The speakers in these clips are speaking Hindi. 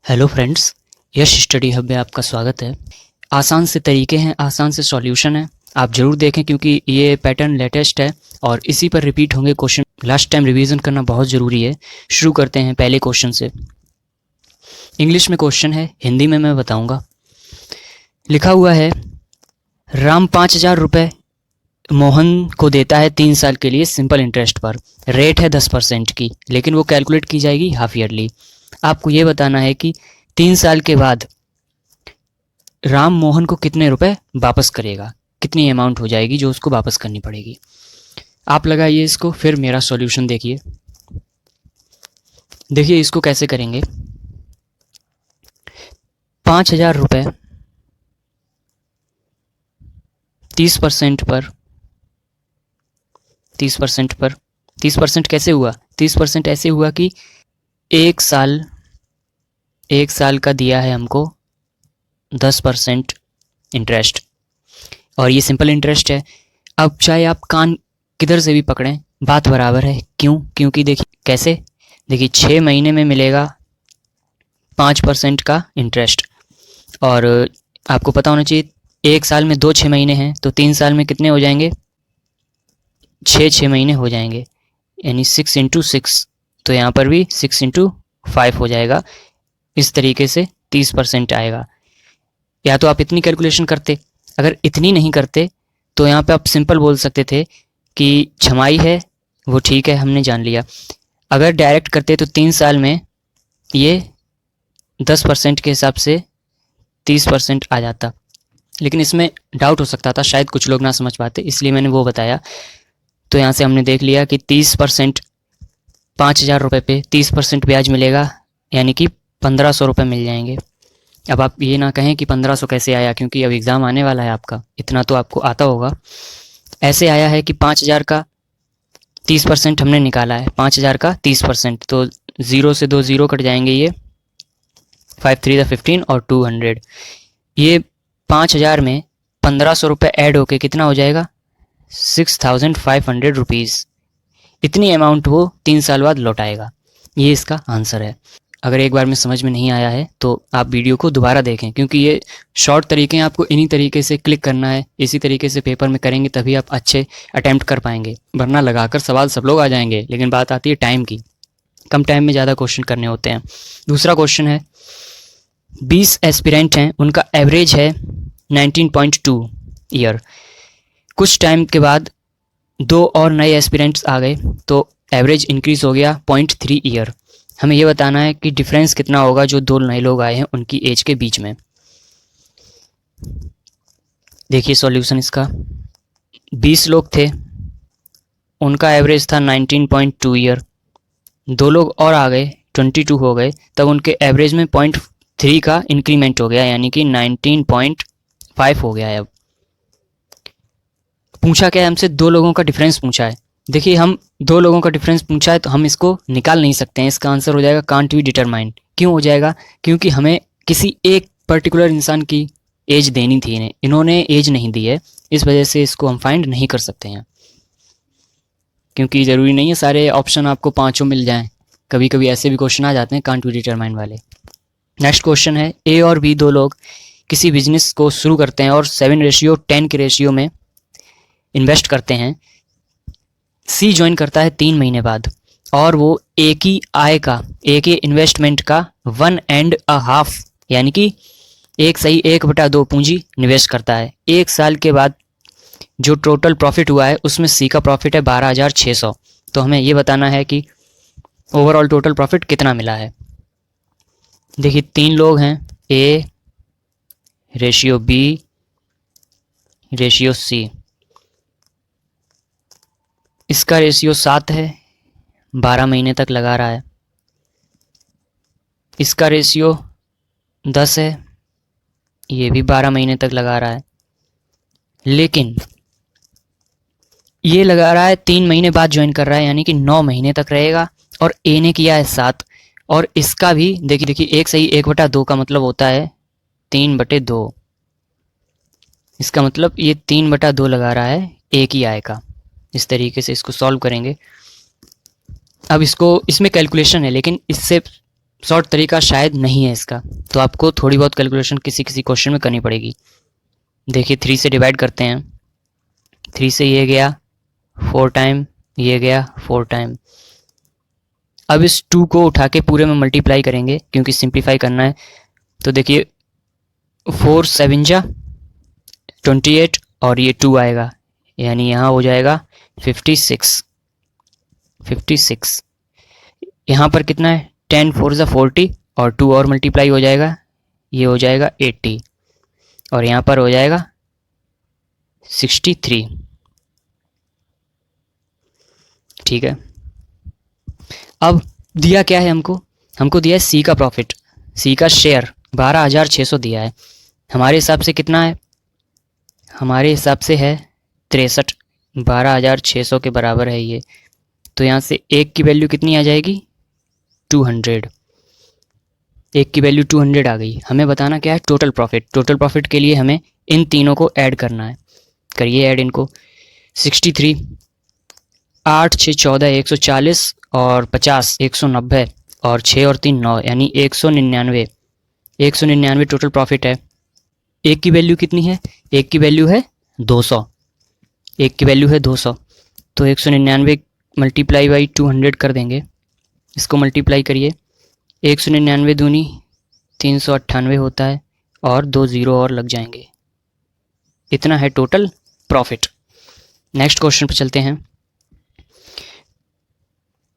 हेलो फ्रेंड्स, यश स्टडी हब में आपका स्वागत है। आसान से तरीके हैं, आसान से सॉल्यूशन है, आप ज़रूर देखें क्योंकि ये पैटर्न लेटेस्ट है और इसी पर रिपीट होंगे क्वेश्चन। लास्ट टाइम रिवीजन करना बहुत ज़रूरी है। शुरू करते हैं पहले क्वेश्चन से। इंग्लिश में क्वेश्चन है, हिंदी में मैं बताऊंगा। लिखा हुआ है, राम 5,000 रुपये मोहन को देता है 3 साल के लिए सिंपल इंटरेस्ट पर। रेट है 10% की, लेकिन वो कैलकुलेट की जाएगी हाफ ईयरली। आपको ये बताना है कि 3 साल के बाद राम मोहन को कितने रुपए वापस करेगा, कितनी अमाउंट हो जाएगी जो उसको वापस करनी पड़ेगी। आप लगाइए इसको, फिर मेरा सॉल्यूशन देखिए। देखिए इसको कैसे करेंगे। 5,000 रुपये 30% पर 30% कैसे हुआ? 30% ऐसे हुआ कि एक साल का दिया है हमको 10% इंटरेस्ट, और ये सिंपल इंटरेस्ट है। अब चाहे आप कान किधर से भी पकड़ें, बात बराबर है। क्यों? क्योंकि देखिए कैसे, देखिए 6 महीने में मिलेगा 5% का इंटरेस्ट, और आपको पता होना चाहिए एक साल में 6 महीने हैं, तो 3 साल में कितने हो जाएंगे? 6 महीने हो जाएंगे, यानी 6 × 6। तो यहाँ पर भी 6 × 5 हो जाएगा। इस तरीके से 30% आएगा। या तो आप इतनी कैलकुलेशन करते, अगर इतनी नहीं करते तो यहाँ पे आप सिंपल बोल सकते थे कि छमाही है, वो ठीक है, हमने जान लिया। अगर डायरेक्ट करते तो 3 साल में ये 10% के हिसाब से 30% आ जाता, लेकिन इसमें डाउट हो सकता था, शायद कुछ लोग ना समझ पाते, इसलिए मैंने वो बताया। तो यहाँ से हमने देख लिया कि 30% 5,000 रुपये पे 30% ब्याज मिलेगा, यानी कि 1,500 रुपये मिल जाएंगे। अब आप ये ना कहें कि 1,500 कैसे आया, क्योंकि अब एग्ज़ाम आने वाला है आपका, इतना तो आपको आता होगा। ऐसे आया है कि 5,000 का 30% हमने निकाला है, 5,000 का 30%, तो 0 से 2 0 कट जाएंगे, ये 5 3 15 और 200। ये 5,000 में 1,500 रुपये ऐड होके कितना हो जाएगा? 6,500 रुपीज़। इतनी अमाउंट वो 3 साल बाद लौटाएगा। ये इसका आंसर है। अगर एक बार में समझ में नहीं आया है तो आप वीडियो को दोबारा देखें, क्योंकि ये शॉर्ट तरीके हैं, आपको इन्हीं तरीके से क्लिक करना है, इसी तरीके से पेपर में करेंगे तभी आप अच्छे अटैम्प्ट कर पाएंगे, वरना लगाकर सवाल सब लोग आ जाएंगे। लेकिन बात आती है टाइम की, कम टाइम में ज़्यादा क्वेश्चन करने होते हैं। दूसरा क्वेश्चन है, 20 एस्पिरेंट हैं, उनका एवरेज है 19.2 ईयर। कुछ टाइम के बाद 2 और नए एस्पिरेंट्स आ गए, तो एवरेज इंक्रीज हो गया 0.3 ईयर। हमें ये बताना है कि डिफरेंस कितना होगा जो 2 नए लोग आए हैं उनकी एज के बीच में। देखिए सॉल्यूशन इसका, 20 लोग थे, उनका एवरेज था 19.2 ईयर। 2 लोग और आ गए, 22 हो गए, तब उनके एवरेज में 0.3 का इंक्रीमेंट हो गया, यानी कि 19.5 हो गया है। अब पूछा क्या है हमसे? 2 लोगों का डिफरेंस पूछा है। देखिए हम 2 लोगों का डिफरेंस पूछा है तो हम इसको निकाल नहीं सकते हैं। इसका आंसर हो जाएगा कांट बी डिटरमाइंड। क्यों हो जाएगा? क्योंकि हमें किसी एक पर्टिकुलर इंसान की एज देनी थी, इन्होंने एज नहीं दी है, इस वजह से इसको हम फाइंड नहीं कर सकते हैं। क्योंकि ज़रूरी नहीं है सारे ऑप्शन आपको 5 मिल जाएं, कभी कभी ऐसे भी क्वेश्चन आ जाते हैं कांट बी डिटरमाइंड वाले। नेक्स्ट क्वेश्चन है, ए और बी 2 लोग किसी बिजनेस को शुरू करते हैं और 7:10 के रेशियो में इन्वेस्ट करते हैं। सी ज्वाइन करता है 3 महीने बाद, और वो एक ही इन्वेस्टमेंट का 1.5 यानी कि 1/2 पूंजी निवेश करता है। 1 साल के बाद जो टोटल प्रॉफिट हुआ है उसमें सी का प्रॉफिट है 12,600। तो हमें ये बताना है कि ओवरऑल टोटल प्रॉफिट कितना मिला है। देखिए 3 लोग हैं, A ratio B ratio C. इसका रेशियो 7 है, 12 महीने तक लगा रहा है। इसका रेशियो 10 है, ये भी 12 महीने तक लगा रहा है। लेकिन ये लगा रहा है 3 महीने बाद ज्वाइन कर रहा है, यानी कि 9 महीने तक रहेगा। और ए ने किया है 7, और इसका भी देखिए 1/2 का मतलब होता है 3/2। इसका मतलब ये 3/2 लगा रहा है एक ही आय का। इस तरीके से इसको सॉल्व करेंगे। अब इसमें कैलकुलेशन है, लेकिन इससे शॉर्ट तरीका शायद नहीं है इसका, तो आपको थोड़ी बहुत कैलकुलेशन किसी किसी क्वेश्चन में करनी पड़ेगी। देखिए 3 से डिवाइड करते हैं, 3 से ये गया 4 टाइम, ये गया 4 टाइम। अब इस 2 को उठा के पूरे में मल्टीप्लाई करेंगे क्योंकि सिंप्लीफाई करना है। तो देखिए 4 7 जा 28 और ये 2 आएगा, यानी यहाँ हो जाएगा 56। यहाँ पर कितना है, 10 4 जा 40 और 2 और मल्टीप्लाई हो जाएगा, ये हो जाएगा 80 और यहाँ पर हो जाएगा 63। ठीक है, अब दिया क्या है हमको दिया है सी का प्रॉफिट, सी का शेयर 12,600 दिया है। हमारे हिसाब से कितना है, हमारे हिसाब से है 63, 12,600 के बराबर है ये। तो यहाँ से एक की वैल्यू कितनी आ जाएगी, 200। एक की वैल्यू 200 आ गई। हमें बताना क्या है, टोटल प्रॉफिट। टोटल प्रॉफिट के लिए हमें इन तीनों को ऐड करना है, करिए ऐड इनको। 63, 8 6 14 140 और 50 190 और 6 और 3 9, यानी 199 टोटल प्रॉफिट है। एक की वैल्यू कितनी है, एक की वैल्यू है 200, एक की वैल्यू है 200। तो 199 मल्टीप्लाई बाई 200 कर देंगे, इसको मल्टीप्लाई करिए। 199 दूनी 398 होता है और 2 ज़ीरो और लग जाएंगे। इतना है टोटल प्रॉफिट। नेक्स्ट क्वेश्चन पर चलते हैं।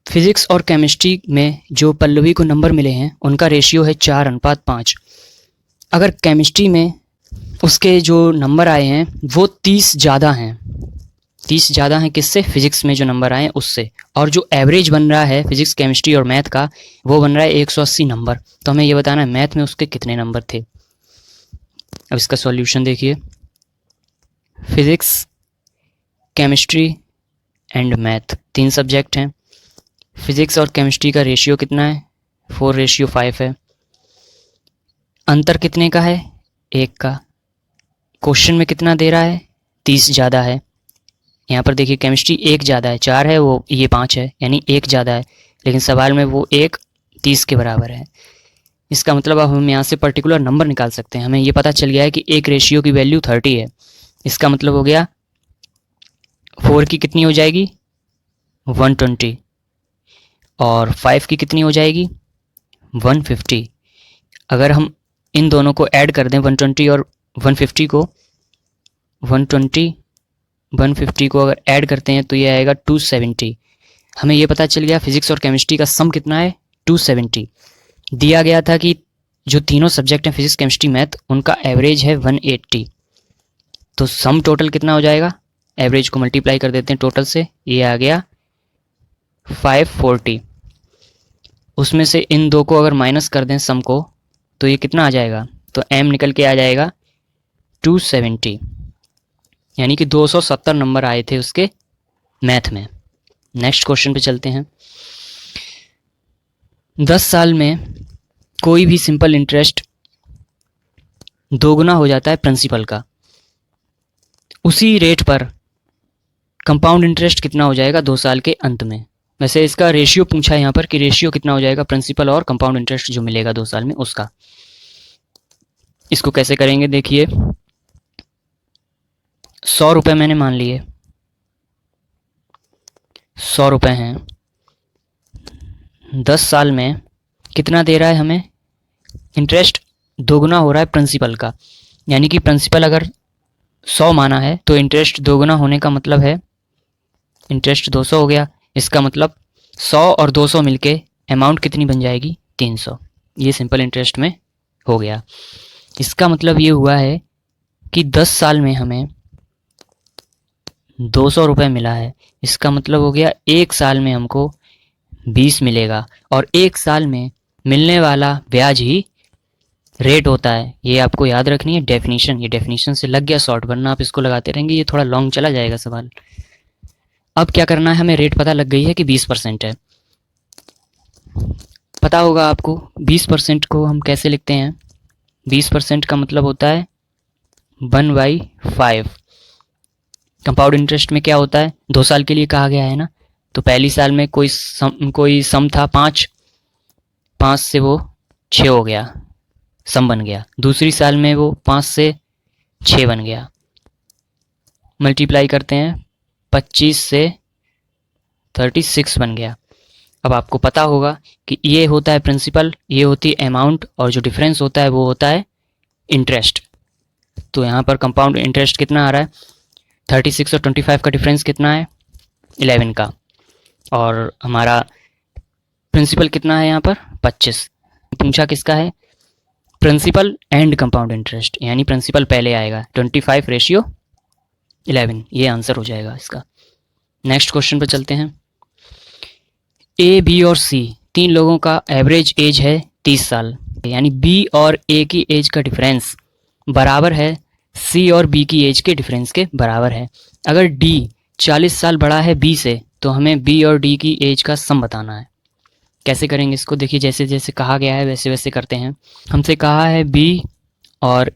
फिजिक्स और केमिस्ट्री में जो पल्लवी को नंबर मिले हैं उनका रेशियो है 4:5। अगर केमिस्ट्री में उसके जो नंबर आए हैं वो 30 ज़्यादा हैं, 30 ज़्यादा हैं किससे, फिजिक्स में जो नंबर आए हैं उससे, और जो एवरेज बन रहा है फिजिक्स केमिस्ट्री और मैथ का वो बन रहा है 180 नंबर। तो हमें ये बताना है मैथ में उसके कितने नंबर थे। अब इसका सॉल्यूशन देखिए, physics chemistry and math 3 subject हैं। फिजिक्स और केमिस्ट्री का रेशियो कितना है, 4:5 है। अंतर कितने का है, 1 का। क्वेश्चन में कितना दे रहा है, 30 ज़्यादा है। यहाँ पर देखिए केमिस्ट्री 1 ज़्यादा है, 4 है वो, ये 5 है, यानी 1 ज़्यादा है, लेकिन सवाल में वो 1 30 के बराबर है। इसका मतलब अब हम यहाँ से पर्टिकुलर नंबर निकाल सकते हैं। हमें ये पता चल गया है कि एक रेशियो की वैल्यू 30 है। इसका मतलब हो गया 4 की कितनी हो जाएगी, 120, और 5 की कितनी हो जाएगी, 150। अगर हम इन दोनों को ऐड कर दें 120 और 150 को, 150 को अगर ऐड करते हैं तो ये आएगा 270। हमें ये पता चल गया फिजिक्स और केमिस्ट्री का सम कितना है, 270। दिया गया था कि जो तीनों सब्जेक्ट हैं फिजिक्स केमिस्ट्री मैथ उनका एवरेज है 180। तो सम टोटल कितना हो जाएगा, एवरेज को मल्टीप्लाई कर देते हैं टोटल से, ये आ गया 540। उसमें से इन दो को अगर माइनस कर दें सम को तो ये कितना आ जाएगा, तो m निकल के आ जाएगा 270, यानी कि 270 नंबर आए थे उसके मैथ में। नेक्स्ट क्वेश्चन पे चलते हैं। 10 साल में कोई भी सिंपल इंटरेस्ट दोगुना हो जाता है प्रिंसिपल का, उसी रेट पर कंपाउंड इंटरेस्ट कितना हो जाएगा 2 साल के अंत में। वैसे इसका रेशियो पूछा है यहाँ पर कि रेशियो कितना हो जाएगा प्रिंसिपल और कंपाउंड इंटरेस्ट जो मिलेगा 2 साल में उसका। इसको कैसे करेंगे, देखिए 100 रुपये मैंने मान लिए, 100 रुपये हैं, 10 साल में कितना दे रहा है हमें, इंटरेस्ट दोगुना हो रहा है प्रिंसिपल का, यानी कि प्रिंसिपल अगर 100 माना है तो इंटरेस्ट दोगुना होने का मतलब है इंटरेस्ट 200 हो गया। इसका मतलब 100 और 200 मिलके अमाउंट कितनी बन जाएगी, 300। ये सिंपल इंटरेस्ट में हो गया। इसका मतलब ये हुआ है कि 10 साल में हमें 200 रुपये मिला है। इसका मतलब हो गया 1 साल में हमको 20 मिलेगा, और 1 साल में मिलने वाला ब्याज ही रेट होता है। ये आपको याद रखनी है डेफिनेशन। ये डेफिनेशन से लग गया शॉर्ट, वरना आप इसको लगाते रहेंगे ये थोड़ा लॉन्ग चला जाएगा सवाल। अब क्या करना है, हमें रेट पता लग गई है कि 20% है। पता होगा आपको 20% को हम कैसे लिखते हैं। 20% का मतलब होता है 1/5। कंपाउंड इंटरेस्ट में क्या होता है, 2 साल के लिए कहा गया है ना, तो पहली साल में कोई सम था 5, 5 से वो 6 हो गया, सम बन गया। दूसरी साल में वो 5 से 6 बन गया। मल्टीप्लाई करते हैं, 25 से 36 बन गया। अब आपको पता होगा कि ये होता है प्रिंसिपल, ये होती है अमाउंट, और जो डिफरेंस होता है वो होता है इंटरेस्ट। तो यहाँ पर कंपाउंड इंटरेस्ट कितना आ रहा है, 36 और 25 का डिफरेंस कितना है, 11 का। और हमारा प्रिंसिपल कितना है यहाँ पर, 25। पूछा किसका है, प्रिंसिपल एंड कंपाउंड इंटरेस्ट, यानी प्रिंसिपल पहले आएगा, 25:11, ये आंसर हो जाएगा इसका। नेक्स्ट क्वेश्चन पर चलते हैं। ए, बी और सी तीन लोगों का एवरेज एज है 30 साल, यानी बी और ए की एज का डिफरेंस बराबर है सी और बी की एज के डिफरेंस के बराबर है। अगर डी 40 साल बड़ा है बी से, तो हमें बी और डी की एज का सम बताना है। कैसे करेंगे इसको, देखिए जैसे जैसे कहा गया है वैसे वैसे करते हैं। हमसे कहा है बी और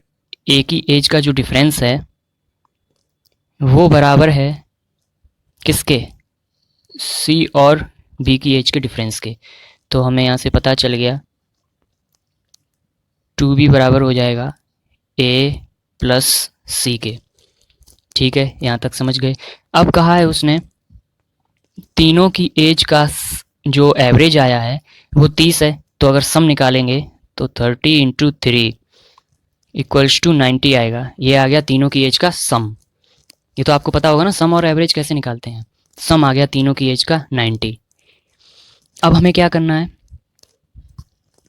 ए की एज का जो डिफरेंस है वो बराबर है किसके, सी और बी की एज के डिफरेंस के। तो हमें यहाँ से पता चल गया 2b बराबर हो जाएगा a प्लस सी के। ठीक है, यहाँ तक समझ गए। अब कहा है उसने तीनों की एज का जो एवरेज आया है वो 30 है, तो अगर सम निकालेंगे तो 30 × 3 = 90 आएगा। ये आ गया तीनों की एज का सम। ये तो आपको पता होगा ना सम और एवरेज कैसे निकालते हैं। सम आ गया तीनों की एज का 90। अब हमें क्या करना है,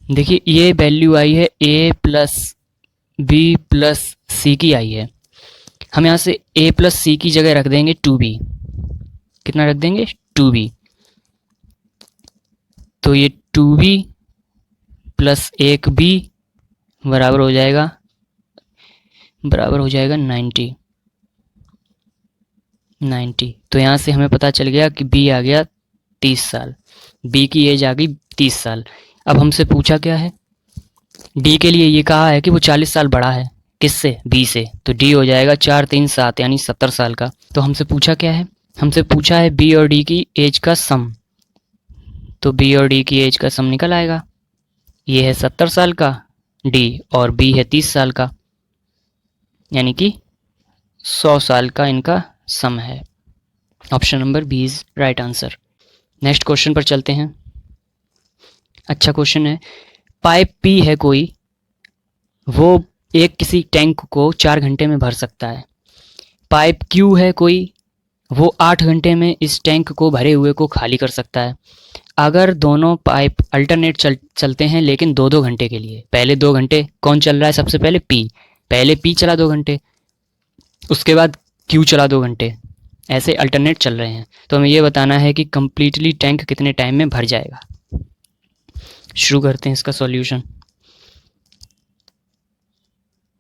देखिए ये वैल्यू आई है a प्लस बी प्लस सी की आई है। हम यहाँ से a प्लस सी की जगह रख देंगे 2b। कितना रख देंगे, 2b। तो ये 2b प्लस 1b बराबर हो जाएगा 90। तो यहाँ से हमें पता चल गया कि b आ गया 30 साल, b की एज आ गई 30 साल। अब हमसे पूछा क्या है, d के लिए ये कहा है कि वो 40 साल बड़ा है किससे, b से, तो d हो जाएगा 4 3 7 यानी 70 साल का। तो हमसे पूछा क्या है, हमसे पूछा है b और d की एज का सम। तो b और d की एज का सम निकल आएगा, ये है 70 साल का d और b है 30 साल का, यानी कि 100 साल का इनका सम है। Option number B is right answer. Next question पर चलते हैं। अच्छा क्वेश्चन है, पाइप पी है कोई, वो एक किसी टैंक को 4 घंटे में भर सकता है। पाइप क्यू है कोई, वो 8 घंटे में इस टैंक को भरे हुए को खाली कर सकता है। अगर दोनों पाइप अल्टरनेट चलते हैं लेकिन 2-2 घंटे के लिए, पहले 2 घंटे कौन चल रहा है, सबसे पहले पी चला 2 घंटे, उसके बाद क्यू चला 2 घंटे, ऐसे अल्टरनेट चल रहे हैं। तो हमें ये बताना है कि कम्प्लीटली टैंक कितने टाइम में भर जाएगा। शुरू करते हैं इसका सॉल्यूशन।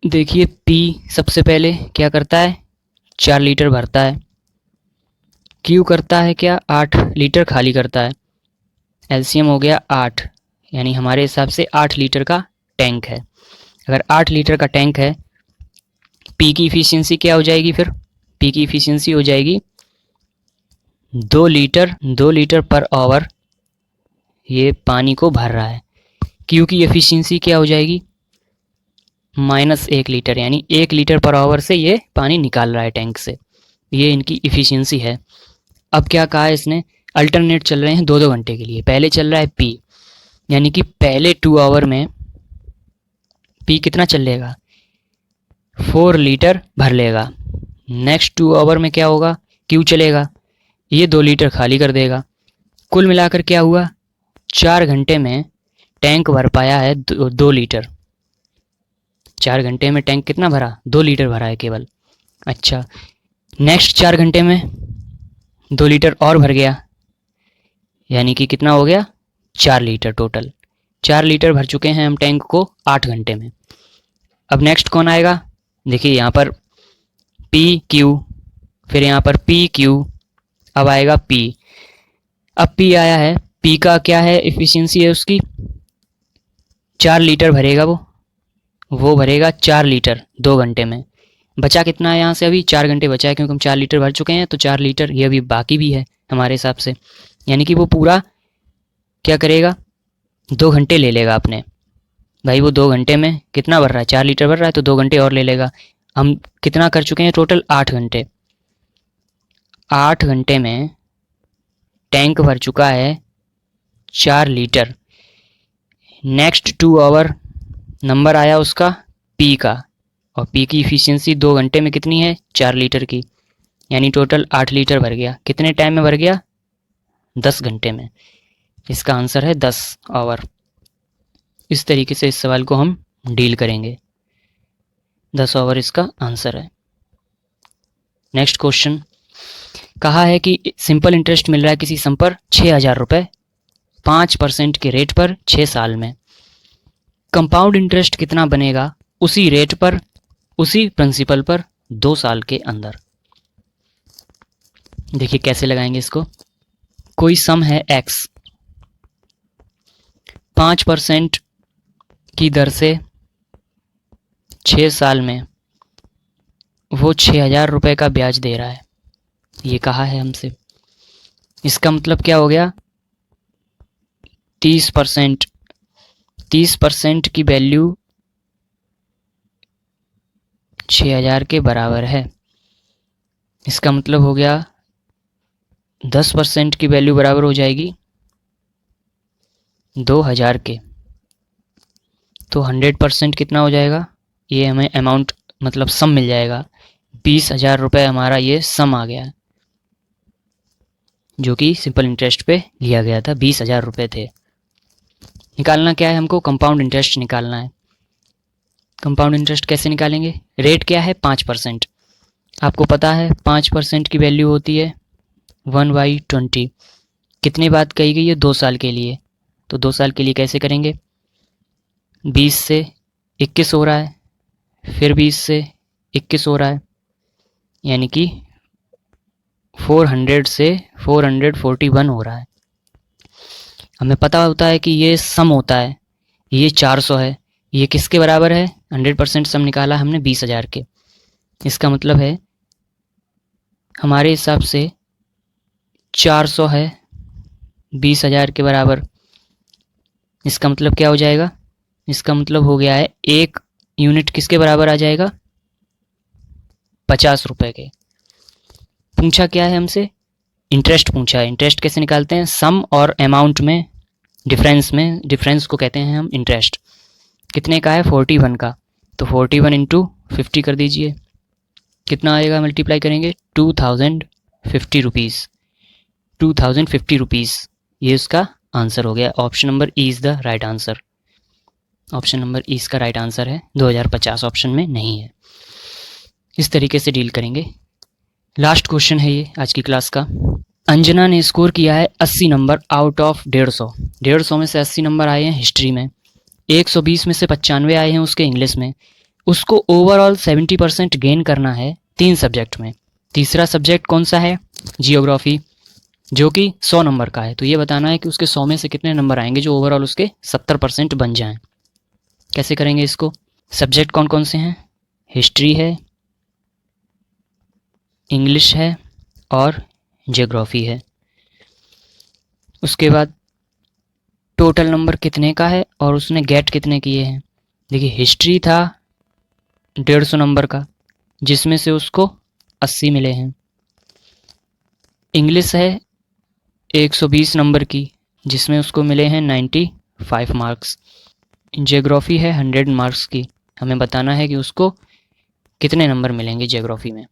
देखिए पी सबसे पहले क्या करता है, 4 लीटर भरता है। क्यू करता है क्या, 8 लीटर खाली करता है। एलसीएम हो गया 8, यानी हमारे हिसाब से 8 लीटर का टैंक है। अगर 8 लीटर का टैंक है, पी की इफ़िशियंसी क्या हो जाएगी, फिर पी की इफ़िशियंसी हो जाएगी 2 लीटर पर आवर ये पानी को भर रहा है। क्यू की एफिशिएंसी क्या हो जाएगी, -1 लीटर, यानी 1 लीटर पर आवर से ये पानी निकाल रहा है टैंक से। ये इनकी इफ़िशियंसी है। अब क्या कहा है इसने, अल्टरनेट चल रहे हैं 2-2 घंटे के लिए। पहले चल रहा है पी, यानी कि पहले 2 आवर में पी कितना चल लेगा, 4 लीटर भर लेगा। नेक्स्ट 2 आवर में क्या होगा, क्यू चलेगा, ये 2 लीटर खाली कर देगा। कुल मिलाकर क्या हुआ, 4 घंटे में टैंक भर पाया है 2 लीटर। 4 घंटे में टैंक कितना भरा, 2 लीटर भरा है केवल। अच्छा, नेक्स्ट 4 घंटे में 2 लीटर और भर गया, यानी कि कितना हो गया, 4 लीटर टोटल। 4 लीटर भर चुके हैं हम टैंक को 8 घंटे में। अब नेक्स्ट कौन आएगा, देखिए यहाँ पर पी क्यू, फिर यहाँ पर पी क्यू, अब आएगा पी। अब पी आया है, पी का क्या है, एफिशिएंसी है उसकी 4 लीटर भरेगा, वो भरेगा 4 लीटर 2 घंटे में। बचा कितना है यहाँ से, अभी 4 घंटे बचा है, क्योंकि हम 4 लीटर भर चुके हैं, तो 4 लीटर ये अभी बाकी भी है हमारे हिसाब से, यानी कि वो पूरा क्या करेगा, 2 घंटे ले लेगा अपने। भाई वो 2 घंटे में कितना भर रहा है, 4 लीटर भर रहा है, तो 2 घंटे और ले लेगा। हम कितना कर चुके हैं टोटल, 8 घंटे। 8 घंटे में टैंक भर चुका है 4 लीटर। नेक्स्ट 2 आवर नंबर आया उसका पी का, और पी की इफ़िशियंसी 2 घंटे में कितनी है, 4 लीटर की, यानी टोटल 8 लीटर भर गया। कितने टाइम में भर गया, 10 घंटे में। इसका आंसर है 10 आवर। इस तरीके से इस सवाल को हम डील करेंगे। 10 आवर इसका आंसर है। नेक्स्ट क्वेश्चन, कहा है कि सिंपल इंटरेस्ट मिल रहा है किसी सम पर 6,000 रुपये 5% के रेट पर 6 साल में। कंपाउंड इंटरेस्ट कितना बनेगा उसी रेट पर, उसी प्रिंसिपल पर 2 साल के अंदर। देखिए कैसे लगाएंगे इसको। कोई सम है x, 5% की दर से 6 साल में वो 6,000 रुपये का ब्याज दे रहा है, ये कहा है हमसे। इसका मतलब क्या हो गया, 30%। 30% की वैल्यू 6,000 के बराबर है। इसका मतलब हो गया 10% की वैल्यू बराबर हो जाएगी 2,000 के, तो 100% कितना हो जाएगा, ये हमें अमाउंट मतलब सम मिल जाएगा। 20,000 रुपये हमारा ये सम आ गया, जो कि सिंपल इंटरेस्ट पे लिया गया था। 20,000 रुपये थे। निकालना क्या है हमको, कंपाउंड इंटरेस्ट निकालना है। कंपाउंड इंटरेस्ट कैसे निकालेंगे, रेट क्या है 5%। आपको पता है 5% की वैल्यू होती है 1/20। कितने बाद कही गई है, 2 साल के लिए, तो 2 साल के लिए कैसे करेंगे, 20 से 21 हो रहा है, फिर 20 से 21 हो रहा है, यानी कि 400 से 441 हो रहा है। हमें पता होता है कि ये सम होता है, ये 400 है, ये किसके बराबर है, 100% सम निकाला हमने 20,000 के। इसका मतलब है हमारे हिसाब से 400 है 20,000 के बराबर। इसका मतलब क्या हो जाएगा, इसका मतलब हो गया है 1 यूनिट किसके बराबर आ जाएगा, 50 रुपये के। पूछा क्या है हमसे, इंटरेस्ट पूछा है। इंटरेस्ट कैसे निकालते हैं, सम और अमाउंट में डिफरेंस को कहते हैं हम इंटरेस्ट। कितने का है, 41 का, तो 41 इंटू 50 कर दीजिए, कितना आएगा, मल्टीप्लाई करेंगे 2050 रुपीज़। 2050 रुपीज़, ये उसका आंसर हो गया। Option number E is the right answer. Option number ई इसका राइट आंसर है, 2050 ऑप्शन में नहीं है। इस तरीके से डील करेंगे। लास्ट क्वेश्चन है ये आज की क्लास का। अंजना ने स्कोर किया है 80 नंबर आउट ऑफ 150। 150 में से 80 नंबर आए हैं हिस्ट्री में, 120 में से 95 आए हैं उसके इंग्लिश में। उसको ओवरऑल 70% गेन करना है 3 सब्जेक्ट में। तीसरा सब्जेक्ट कौन सा है, जियोग्राफी, जो कि 100 नंबर का है। तो ये बताना है कि उसके 100 में से कितने नंबर आएंगे जो ओवरऑल उसके 70% बन जाएं। कैसे करेंगे इसको, सब्जेक्ट कौन कौन से हैं, हिस्ट्री है, इंग्लिश है और जियोग्राफी है। उसके बाद टोटल नंबर कितने का है और उसने गेट कितने किए हैं। देखिए हिस्ट्री था 150 नंबर का, जिसमें से उसको 80 मिले हैं। इंग्लिश है 120 नंबर की, जिसमें उसको मिले हैं 95 मार्क्स। जियोग्राफी है 100 मार्क्स की, हमें बताना है कि उसको कितने नंबर मिलेंगे जियोग्राफी में।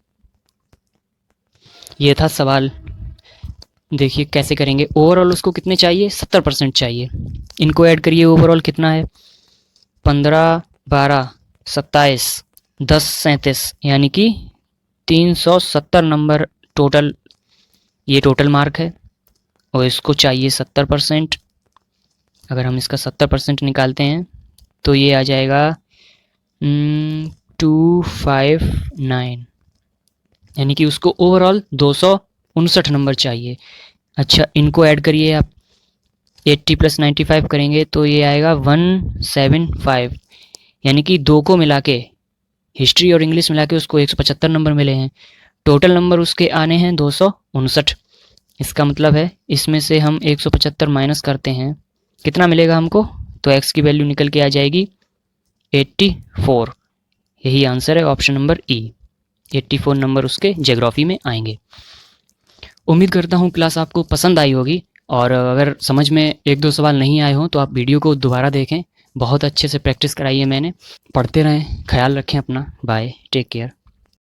ये था सवाल। देखिए कैसे करेंगे, ओवरऑल उसको कितने चाहिए, 70% चाहिए। इनको ऐड करिए, ओवरऑल कितना है, 15, 12, 27, 10, 37, यानी कि 370 नंबर टोटल, ये टोटल मार्क है। और इसको चाहिए 70%। अगर हम इसका 70% निकालते हैं तो ये आ जाएगा 259, यानी कि उसको ओवरऑल 259 नंबर चाहिए। अच्छा इनको ऐड करिए आप, 80 + 95 करेंगे तो ये आएगा 175, यानी कि 2 को मिला के, हिस्ट्री और इंग्लिश मिला के उसको 175 नंबर मिले हैं। टोटल नंबर उसके आने हैं 259। इसका मतलब है इसमें से हम 175 माइनस करते हैं कितना मिलेगा हमको, तो x की वैल्यू निकल के आ जाएगी 84। यही आंसर है ऑप्शन नंबर ई। 84 नंबर उसके ज्योग्राफी में आएंगे। उम्मीद करता हूँ क्लास आपको पसंद आई होगी, और अगर समझ में एक दो सवाल नहीं आए हों तो आप वीडियो को दोबारा देखें। बहुत अच्छे से प्रैक्टिस कराई है मैंने। पढ़ते रहें, ख्याल रखें अपना। Bye, take care.